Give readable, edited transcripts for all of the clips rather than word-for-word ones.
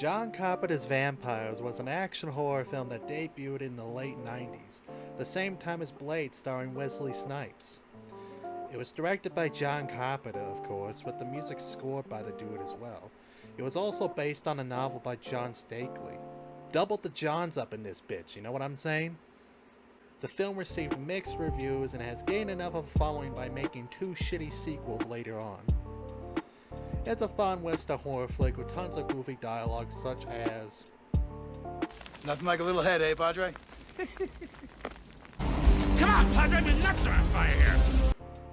John Carpenter's Vampires was an action horror film that debuted in the late 90s, the same time as Blade starring Wesley Snipes. It was directed by John Carpenter, of course, with the music scored by the dude as well. It was also based on a novel by John Stakely. Doubled the Johns up in this bitch, you know what I'm saying? The film received mixed reviews and has gained enough of a following by making 2 shitty sequels later on. It's a fun western horror flick with tons of goofy dialogue such as... Nothing like a little head, eh, Padre? Come on, Padre, my nuts are on fire here!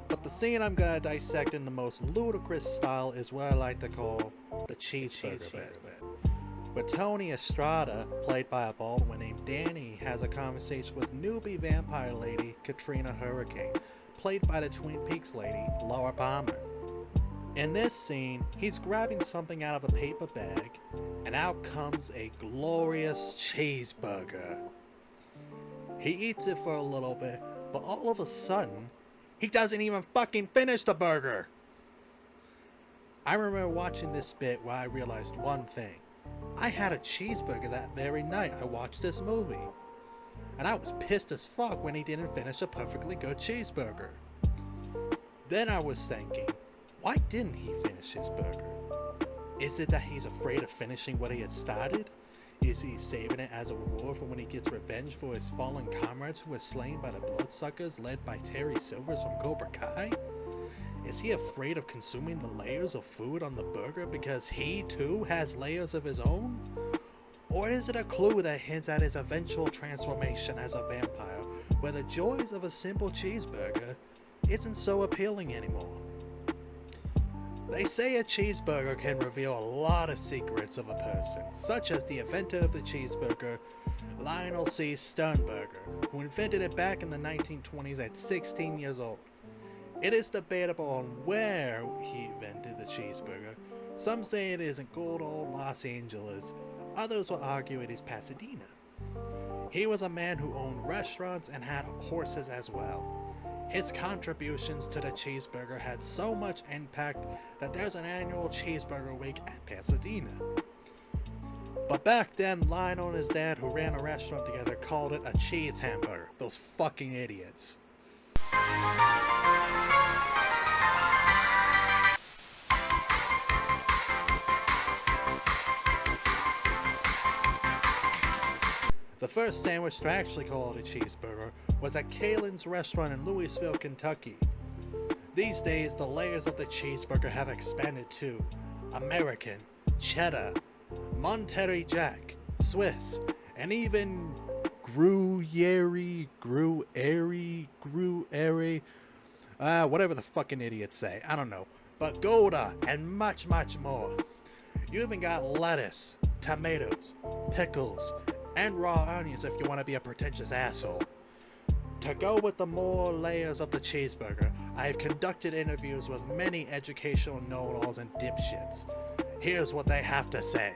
But the scene I'm gonna dissect in the most ludicrous style is what I like to call the cheeseburger bit. Where Tony Estrada, played by a Baldwin named Danny, has a conversation with newbie vampire lady Katrina Hurricane, played by the Twin Peaks lady Laura Palmer. In this scene, he's grabbing something out of a paper bag, and out comes a glorious cheeseburger. He eats it for a little bit, but all of a sudden, he doesn't even fucking finish the burger! I remember watching this bit where I realized one thing. I had a cheeseburger that very night I watched this movie. And I was pissed as fuck when he didn't finish a perfectly good cheeseburger. Then I was thinking, why didn't he finish his burger? Is it that he's afraid of finishing what he had started? Is he saving it as a reward for when he gets revenge for his fallen comrades who were slain by the bloodsuckers led by Terry Silvers from Cobra Kai? Is he afraid of consuming the layers of food on the burger because he too has layers of his own? Or is it a clue that hints at his eventual transformation as a vampire, where the joys of a simple cheeseburger isn't so appealing anymore? They say a cheeseburger can reveal a lot of secrets of a person, such as the inventor of the cheeseburger, Lionel C. Sternberger, who invented it back in the 1920s at 16 years old. It is debatable on where he invented the cheeseburger. Some say it is in good old Los Angeles, others will argue it is Pasadena. He was a man who owned restaurants and had horses as well. His contributions to the cheeseburger had so much impact that there's an annual cheeseburger week at Pasadena. But back then, Lionel and his dad, who ran a restaurant together, called it a cheese hamburger. Those fucking idiots. The first sandwich to actually call it a cheeseburger was at Kalen's restaurant in Louisville, Kentucky. These days, the layers of the cheeseburger have expanded to American, Cheddar, Monterey Jack, Swiss, and even Gruyere, whatever the fucking idiots say, I don't know. But Gouda and much, much more. You even got lettuce, tomatoes, pickles, and raw onions if you want to be a pretentious asshole. To go with the more layers of the cheeseburger, I have conducted interviews with many educational know-it-alls and dipshits. Here's what they have to say.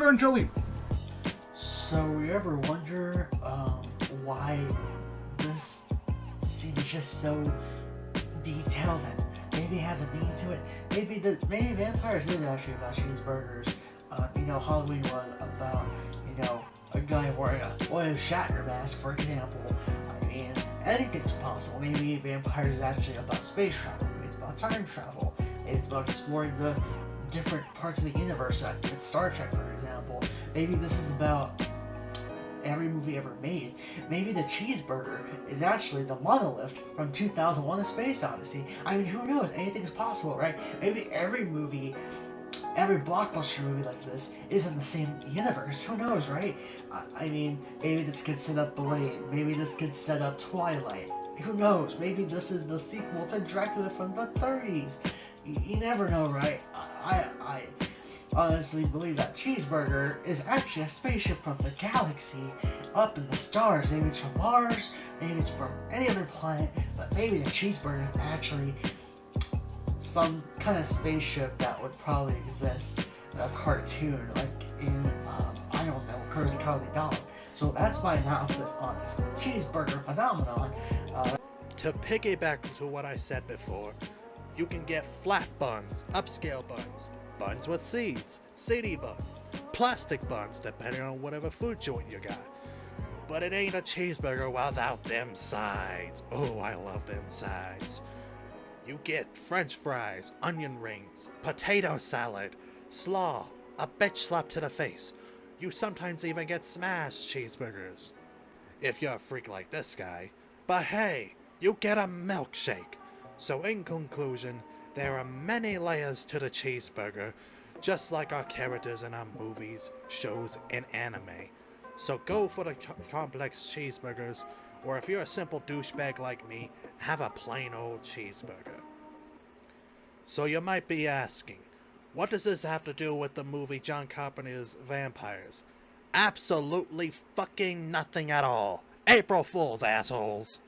cheeseburger and Jolene. So you ever wonder why this scene is just so detailed and maybe has a meaning to it? Maybe vampires is actually about cheeseburgers. Halloween was about a guy wearing a William Shatner mask, for example. I mean, anything's possible. Maybe vampires is actually about space travel. Maybe it's about time travel. Maybe it's about exploring the different parts of the universe, like Star Trek, for example. Maybe this is about every movie ever made. Maybe the cheeseburger is actually the monolith from 2001: A Space Odyssey. I mean, who knows? Anything's possible, right? Maybe every blockbuster movie like this is in the same universe. Who knows, right? I mean, maybe this could set up Blade. Maybe this could set up Twilight. Who knows? Maybe this is the sequel to Dracula from the 30s. You never know, right? I honestly believe that cheeseburger is actually a spaceship from the galaxy up in the stars. Maybe it's from Mars, maybe it's from any other planet, but maybe the cheeseburger is actually some kind of spaceship that would probably exist in a cartoon, like in, I don't know, Courage the Cowardly Dog. So that's my analysis on this cheeseburger phenomenon. To piggyback to what I said before, you can get flat buns, upscale buns, buns with seeds, city buns, plastic buns, depending on whatever food joint you got. But it ain't a cheeseburger without them sides. Oh, I love them sides. You get french fries, onion rings, potato salad, slaw, a bitch slap to the face. You sometimes even get smashed cheeseburgers, if you're a freak like this guy. But hey, you get a milkshake. So in conclusion, there are many layers to the cheeseburger, just like our characters in our movies, shows, and anime. So go for the complex cheeseburgers, or if you're a simple douchebag like me, have a plain old cheeseburger. So you might be asking, what does this have to do with the movie John Carpenter's Vampires? Absolutely fucking nothing at all. April Fools, assholes!